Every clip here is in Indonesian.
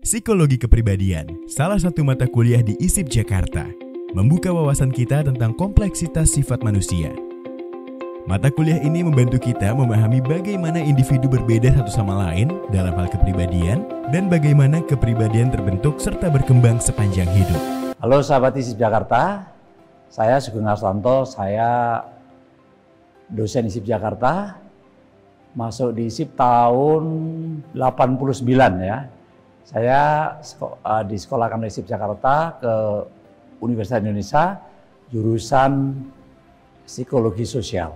Psikologi Kepribadian, salah satu mata kuliah di ISIP Jakarta, membuka wawasan kita tentang kompleksitas sifat manusia. Mata kuliah ini membantu kita memahami bagaimana individu berbeda satu sama lain dalam hal kepribadian dan bagaimana kepribadian terbentuk serta berkembang sepanjang hidup. Halo sahabat ISIP Jakarta, saya Sugeng Harsanto, saya dosen ISIP Jakarta, masuk di ISIP tahun 89 ya. Saya di Sekolah Akademi ISIP Jakarta ke Universitas Indonesia, jurusan Psikologi Sosial.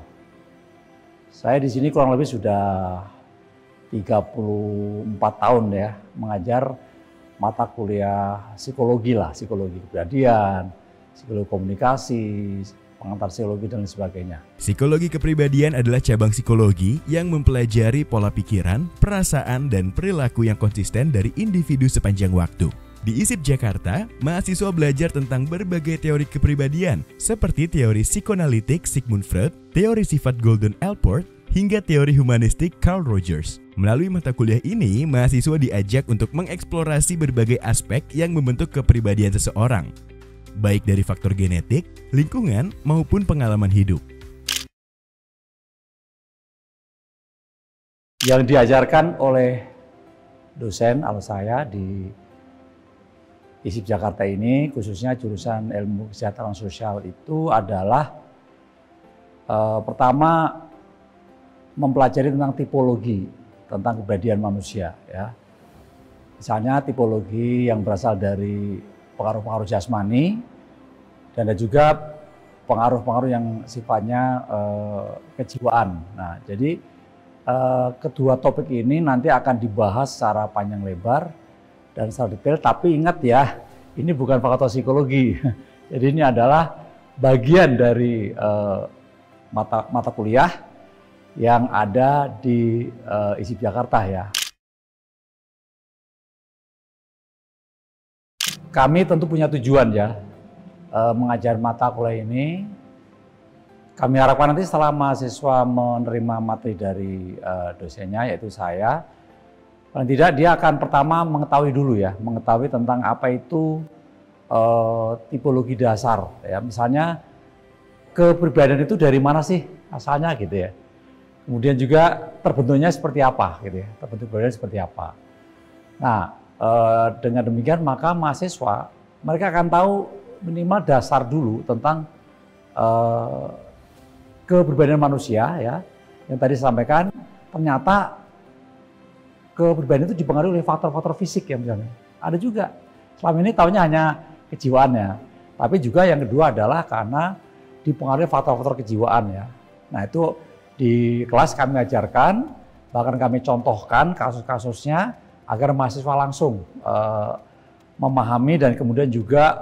Saya di sini kurang lebih sudah 34 tahun ya, mengajar mata kuliah psikologi lah, psikologi kepribadian, psikologi komunikasi, pengantar psikologi dan sebagainya. Psikologi kepribadian adalah cabang psikologi yang mempelajari pola pikiran, perasaan, dan perilaku yang konsisten dari individu sepanjang waktu. Di ISIP Jakarta, mahasiswa belajar tentang berbagai teori kepribadian seperti teori psikoanalitik Sigmund Freud, teori sifat Gordon Allport, hingga teori humanistik Carl Rogers. Melalui mata kuliah ini, mahasiswa diajak untuk mengeksplorasi berbagai aspek yang membentuk kepribadian seseorang, baik dari faktor genetik, lingkungan, maupun pengalaman hidup. Yang diajarkan oleh dosen atau saya di ISIP Jakarta ini, khususnya jurusan ilmu kesejahteraan sosial itu adalah pertama mempelajari tentang tipologi, tentang kepribadian manusia. Ya. Misalnya tipologi yang berasal dari pengaruh-pengaruh jasmani, dan ada juga pengaruh-pengaruh yang sifatnya kejiwaan. Nah, jadi kedua topik ini nanti akan dibahas secara panjang lebar dan secara detail. Tapi ingat ya, ini bukan fakultas psikologi. Jadi ini adalah bagian dari mata kuliah yang ada di ISIP Jakarta ya. Kami tentu punya tujuan ya, mengajar mata kuliah ini. Kami harapkan nanti setelah mahasiswa menerima materi dari dosennya, yaitu saya, paling tidak dia akan pertama mengetahui dulu ya, mengetahui tentang apa itu tipologi dasar. Ya. Misalnya kepribadian itu dari mana sih asalnya gitu ya. Kemudian juga terbentuknya seperti apa gitu ya, terbentuk kepribadian seperti apa. Nah, dengan demikian maka mahasiswa mereka akan tahu minimal dasar dulu tentang kepribadian manusia ya. Yang tadi saya sampaikan, ternyata kepribadian itu dipengaruhi oleh faktor-faktor fisik ya misalnya. Ada juga. Selama ini tahunya hanya kejiwaannya, tapi juga yang kedua adalah karena dipengaruhi faktor-faktor kejiwaan ya. Nah, itu di kelas kami ajarkan, bahkan kami contohkan kasus-kasusnya agar mahasiswa langsung memahami dan kemudian juga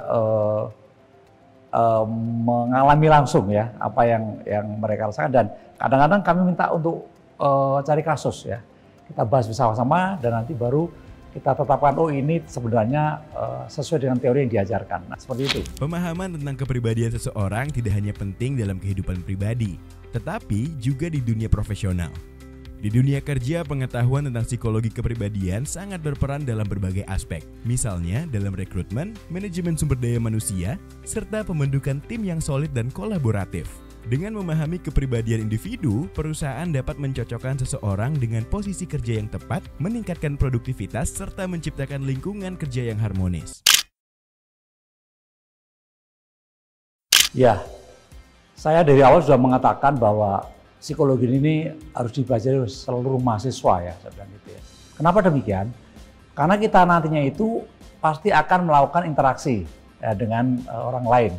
mengalami langsung ya apa yang mereka rasakan. Dan kadang-kadang kami minta untuk cari kasus ya, kita bahas bersama-sama dan nanti baru kita tetapkan, oh ini sebenarnya sesuai dengan teori yang diajarkan. Nah, seperti itu. Pemahaman tentang kepribadian seseorang tidak hanya penting dalam kehidupan pribadi, tetapi juga di dunia profesional. Di dunia kerja, pengetahuan tentang psikologi kepribadian sangat berperan dalam berbagai aspek. Misalnya dalam rekrutmen, manajemen sumber daya manusia, serta pembentukan tim yang solid dan kolaboratif. Dengan memahami kepribadian individu, perusahaan dapat mencocokkan seseorang dengan posisi kerja yang tepat, meningkatkan produktivitas, serta menciptakan lingkungan kerja yang harmonis. Ya, saya dari awal sudah mengatakan bahwa psikologi ini harus dipelajari oleh seluruh mahasiswa ya, saya bilang gitu ya. Kenapa demikian? Karena kita nantinya itu pasti akan melakukan interaksi ya, dengan orang lain.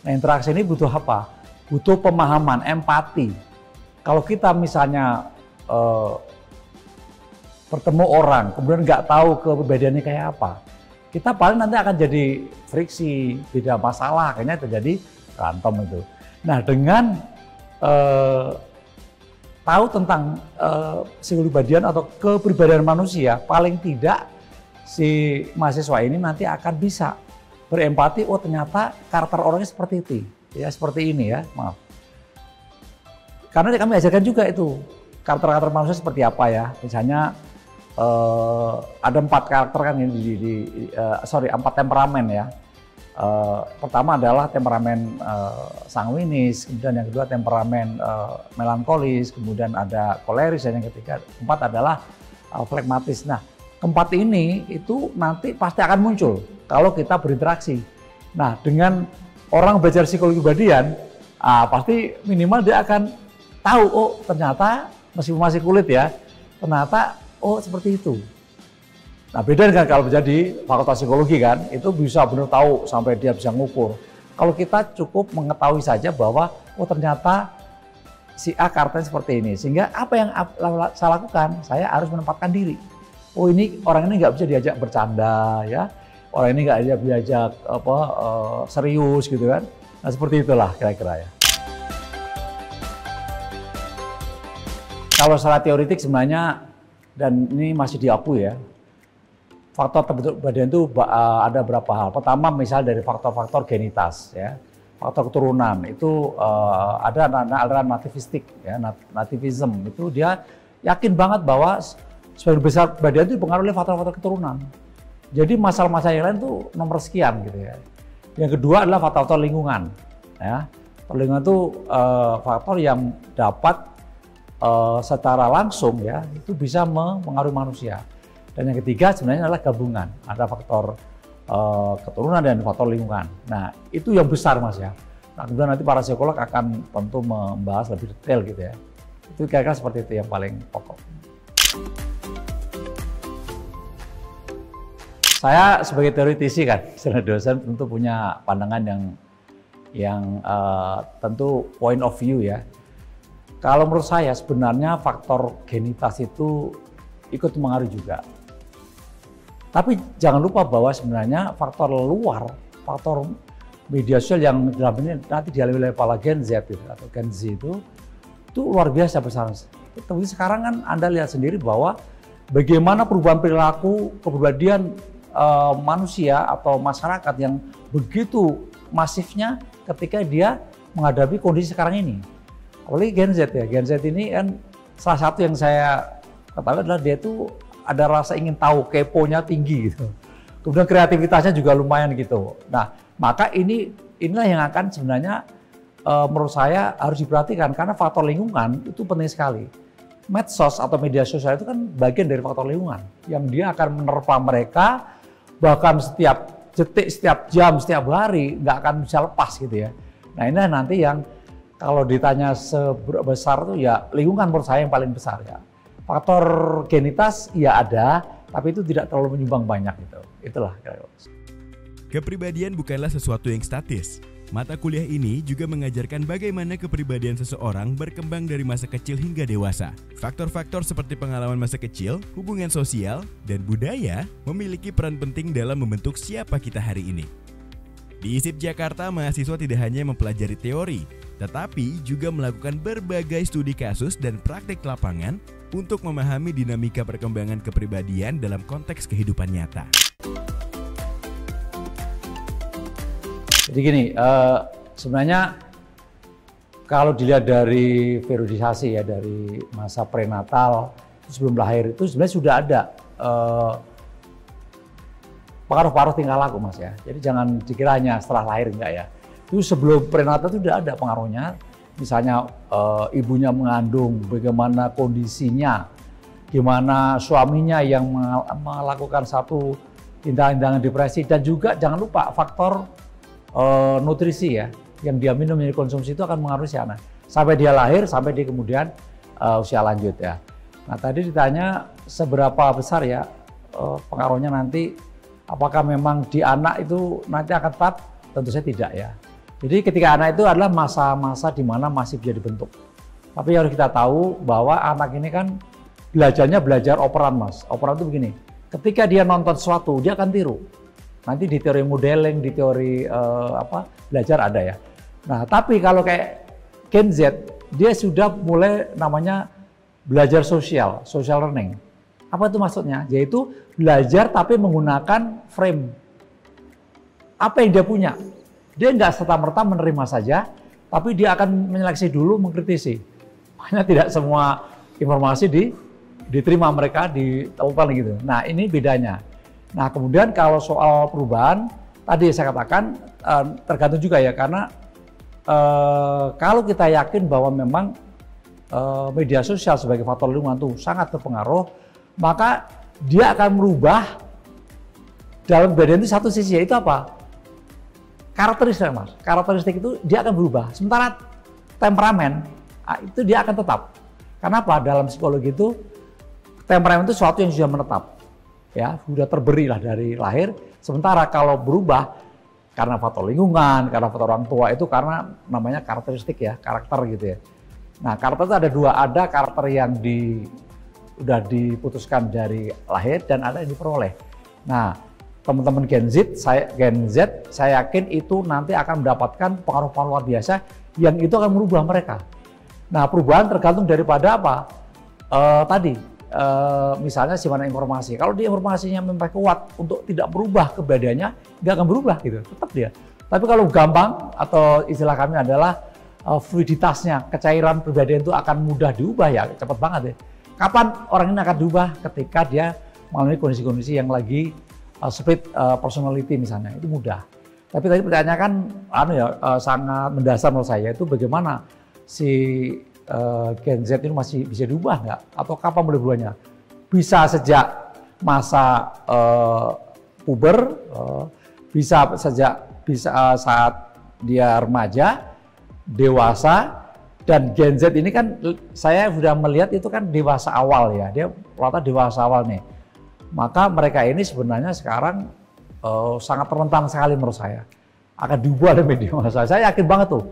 Nah, interaksi ini butuh apa? Butuh pemahaman, empati. Kalau kita misalnya bertemu orang, kemudian nggak tahu kepribadiannya kayak apa, kita paling nanti akan jadi friksi, beda masalah, akhirnya terjadi berantem itu. Nah, dengan tahu tentang psikologi kepribadian atau kepribadian manusia, paling tidak si mahasiswa ini nanti akan bisa berempati, oh ternyata karakter orangnya seperti itu. Ya seperti ini ya, maaf. Karena kami ajarkan juga itu karakter-karakter manusia seperti apa ya. Misalnya ada 4 karakter kan ini sorry 4 temperamen ya. Pertama adalah temperamen sanguinis, kemudian yang kedua temperamen melankolis, kemudian ada koleris, dan yang ketiga keempat adalah flegmatis. Nah, keempat ini itu nanti pasti akan muncul kalau kita berinteraksi. Nah, dengan orang belajar psikologi kepribadian, pasti minimal dia akan tahu, oh ternyata meskipun masih kulit ya, ternyata oh seperti itu. Nah, beda dengan kalau menjadi fakultas psikologi kan, itu bisa benar tahu sampai dia bisa ngukur. Kalau kita cukup mengetahui saja bahwa oh ternyata si A karakternya seperti ini, sehingga apa yang saya lakukan, saya harus menempatkan diri. Oh ini orang ini nggak bisa diajak bercanda ya, orang ini nggak diajak serius gitu kan. Nah seperti itulah kira-kira ya. Kalau secara teoritik sebenarnya, dan ini masih diakui ya, faktor terbentuk badan itu ada beberapa hal. Pertama misal dari faktor-faktor genitas ya, faktor keturunan itu ada aliran nativistik ya, nativism itu dia yakin banget bahwa sebagian besar badan itu dipengaruhi oleh faktor-faktor keturunan. Jadi masalah-masalah yang lain itu nomor sekian gitu ya. Yang kedua adalah faktor lingkungan ya. Faktor lingkungan itu faktor yang dapat secara langsung ya itu bisa mempengaruhi manusia. Dan yang ketiga sebenarnya adalah gabungan, ada faktor keturunan dan faktor lingkungan. Nah itu yang besar Mas ya. Nah kemudian nanti para psikolog akan tentu membahas lebih detail gitu ya. Itu kira-kira seperti itu yang paling pokok. Saya sebagai teoretisi kan, sebagai dosen tentu punya pandangan yang tentu point of view ya. Kalau menurut saya sebenarnya faktor genitas itu ikut mempengaruhi juga. Tapi jangan lupa bahwa sebenarnya faktor luar, faktor media sosial yang dalam ini nanti dialami oleh para Gen Z atau Gen Z itu luar biasa besar. Tapi sekarang kan Anda lihat sendiri bahwa bagaimana perubahan perilaku, kepribadian manusia atau masyarakat yang begitu masifnya ketika dia menghadapi kondisi sekarang ini. Apalagi Gen Z ya, Gen Z ini kan salah satu yang saya ketahui adalah dia itu ada rasa ingin tahu, keponya tinggi gitu. Kemudian kreativitasnya juga lumayan gitu. Nah, maka inilah yang akan sebenarnya menurut saya harus diperhatikan karena faktor lingkungan itu penting sekali. Medsos atau media sosial itu kan bagian dari faktor lingkungan yang dia akan menerpa mereka bahkan setiap detik, setiap jam, setiap hari nggak akan bisa lepas gitu ya. Nah, ini nanti yang kalau ditanya sebesar itu ya lingkungan menurut saya yang paling besar ya. Faktor genitas ya ada, tapi itu tidak terlalu menyumbang banyak gitu. Itulah kira-kira. Kepribadian bukanlah sesuatu yang statis. Mata kuliah ini juga mengajarkan bagaimana kepribadian seseorang berkembang dari masa kecil hingga dewasa. Faktor-faktor seperti pengalaman masa kecil, hubungan sosial, dan budaya memiliki peran penting dalam membentuk siapa kita hari ini. Di ISIP Jakarta, mahasiswa tidak hanya mempelajari teori, tetapi juga melakukan berbagai studi kasus dan praktik lapangan untuk memahami dinamika perkembangan kepribadian dalam konteks kehidupan nyata. Jadi gini, sebenarnya kalau dilihat dari periodisasi ya, dari masa prenatal sebelum lahir itu sebenarnya sudah ada pengaruh-pengaruh tingkah laku Mas ya. Jadi jangan dikira hanya setelah lahir enggak ya. Itu sebelum prenatal itu sudah ada pengaruhnya. Misalnya ibunya mengandung, bagaimana kondisinya, gimana suaminya yang melakukan satu tindakan depresi, dan juga jangan lupa faktor nutrisi ya, yang dia minum, yang dikonsumsi itu akan mengaruhi si anak. Sampai dia lahir, sampai dia kemudian usia lanjut ya. Nah tadi ditanya seberapa besar ya pengaruhnya nanti, apakah memang di anak itu nanti akan tetap? Tentu saja tidak ya. Jadi ketika anak itu adalah masa-masa di mana masih bisa dibentuk. Tapi harus kita tahu bahwa anak ini kan belajarnya belajar operan Mas. Operan itu begini, ketika dia nonton sesuatu dia akan tiru. Nanti di teori modeling, di teori belajar ada ya. Nah tapi kalau kayak Gen Z, dia sudah mulai namanya belajar social learning. Apa itu maksudnya? Yaitu belajar tapi menggunakan frame. Apa yang dia punya? Dia nggak serta-merta menerima saja, tapi dia akan menyeleksi dulu, mengkritisi. Makanya tidak semua informasi diterima mereka di telepon gitu. Nah ini bedanya. Nah kemudian kalau soal perubahan, tadi saya katakan tergantung juga ya, karena kalau kita yakin bahwa memang media sosial sebagai faktor lingkungan itu sangat berpengaruh, maka dia akan merubah dalam keberadaan itu satu sisi, yaitu apa? Karakteristik, Mas. Karakteristik itu dia akan berubah. Sementara temperamen itu dia akan tetap. Kenapa? Dalam psikologi itu temperamen itu sesuatu yang sudah menetap, ya, sudah terberi lah dari lahir. Sementara kalau berubah karena faktor lingkungan, karena faktor orang tua, itu karena namanya karakteristik ya, karakter gitu ya. Nah, karakter itu ada dua, ada karakter yang udah diputuskan dari lahir dan ada yang diperoleh. Nah, teman-teman Gen Z, saya yakin itu nanti akan mendapatkan pengaruh-pengaruh luar biasa yang itu akan merubah mereka. Nah, perubahan tergantung daripada apa? Misalnya simpanan informasi. Kalau dia informasinya memang kuat untuk tidak berubah keberadaannya, nggak akan berubah gitu, tetap dia. Tapi kalau gampang, atau istilah kami adalah fluiditasnya, kecairan perbedaan itu akan mudah diubah ya, cepat banget ya. Kapan orang ini akan diubah? Ketika dia mengalami kondisi-kondisi yang lagi split personality misalnya, itu mudah. Tapi tadi pertanyaannya kan sangat mendasar menurut saya, itu bagaimana si Gen Z ini masih bisa diubah nggak? Atau kapan boleh berubahnya? Bisa sejak masa puber, bisa saat dia remaja, dewasa, dan Gen Z ini kan saya sudah melihat itu kan dewasa awal ya, dia rata dewasa awal nih. Maka mereka ini sebenarnya sekarang sangat rentan sekali menurut saya akan diubah oleh media massa. Saya yakin banget tuh.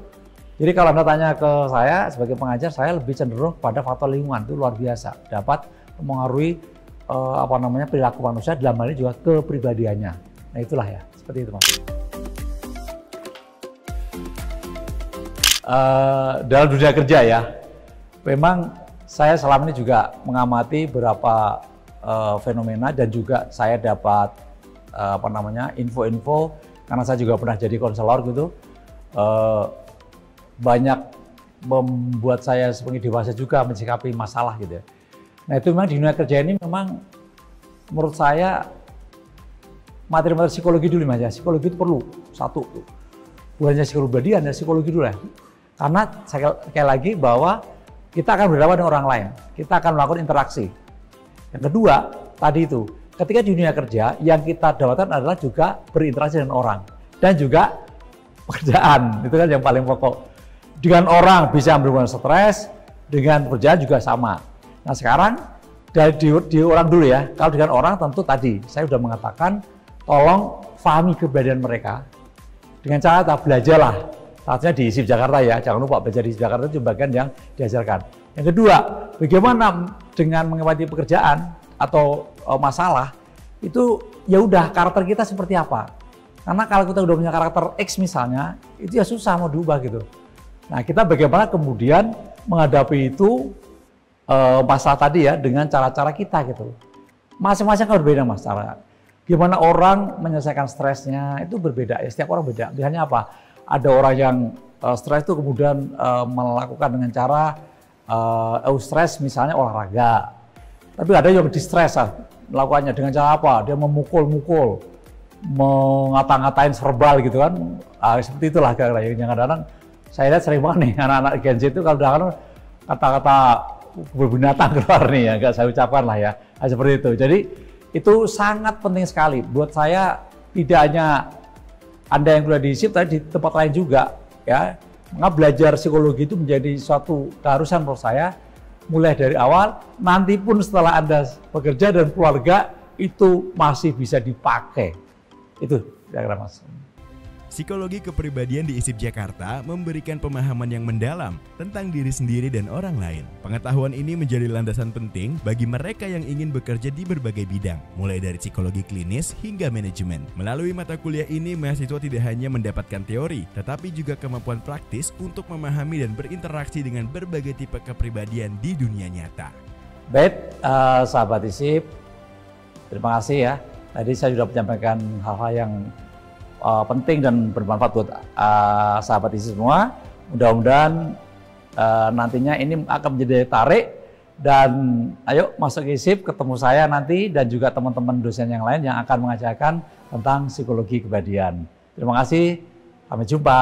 Jadi kalau Anda tanya ke saya sebagai pengajar, saya lebih cenderung pada faktor lingkungan, itu luar biasa, dapat mempengaruhi perilaku manusia, dalam hal ini juga kepribadiannya. Nah itulah ya, seperti itu Mas. Dalam dunia kerja ya, memang saya selama ini juga mengamati beberapa fenomena, dan juga saya dapat info-info, karena saya juga pernah jadi konselor gitu. Banyak membuat saya sebagai dewasa juga mensikapi masalah gitu ya. Nah itu memang di dunia kerja ini memang menurut saya materi-materi psikologi dulu Mas ya. Psikologi itu perlu, satu, bukan hanya psikologi badian ya, psikologi dulu ya. Karena sekali lagi bahwa kita akan berhadapan dengan orang lain, kita akan melakukan interaksi. Yang kedua, tadi itu, ketika di dunia kerja yang kita dapatkan adalah juga berinteraksi dengan orang dan juga pekerjaan, itu kan yang paling pokok. Dengan orang bisa memberikan stres, dengan pekerjaan juga sama. Nah sekarang di orang dulu ya. Kalau dengan orang tentu tadi saya sudah mengatakan, tolong pahami keberadaan mereka dengan cara belajarlah. Artinya di ISIP Jakarta ya, jangan lupa belajar di ISIP Jakarta itu bagian yang diajarkan. Yang kedua, bagaimana dengan mengamati pekerjaan atau masalah itu ya udah karakter kita seperti apa. Karena kalau kita udah punya karakter X misalnya, itu ya susah mau diubah gitu. Nah kita bagaimana kemudian menghadapi itu masalah tadi ya dengan cara-cara kita gitu. Masing-masing kan berbeda Mas cara. Gimana orang menyelesaikan stresnya itu berbeda ya, setiap orang beda. Misalnya apa? Ada orang yang stres itu kemudian melakukan dengan cara eustress misalnya olahraga. Tapi ada yang distres melakukannya dengan cara apa? Dia memukul-mukul, mengata-ngatain verbal gitu kan. Seperti itulah kira-kira yang kadang-kadang saya lihat sering banget nih anak-anak Gen Z itu kalau kata-kata berbinatang keluar nih ya, nggak saya ucapkan lah ya, seperti itu. Jadi itu sangat penting sekali buat saya, tidak hanya Anda yang kuliah di ISIP, tapi di tempat lain juga ya. Maka belajar psikologi itu menjadi suatu keharusan menurut saya, mulai dari awal, nanti pun setelah Anda bekerja dan keluarga itu masih bisa dipakai. Itu kira-kira Mas. Psikologi kepribadian di ISIP Jakarta memberikan pemahaman yang mendalam tentang diri sendiri dan orang lain. Pengetahuan ini menjadi landasan penting bagi mereka yang ingin bekerja di berbagai bidang, mulai dari psikologi klinis hingga manajemen. Melalui mata kuliah ini, mahasiswa tidak hanya mendapatkan teori, tetapi juga kemampuan praktis untuk memahami dan berinteraksi dengan berbagai tipe kepribadian di dunia nyata. Baik, sahabat ISIP, terima kasih ya. Tadi saya sudah menyampaikan hal-hal yang penting dan bermanfaat buat sahabat ISIP semua. Mudah-mudahan nantinya ini akan menjadi tarik Dan ayo masuk ISIP, ketemu saya nanti dan juga teman-teman dosen yang lain yang akan mengajarkan tentang psikologi kepribadian. Terima kasih, sampai jumpa.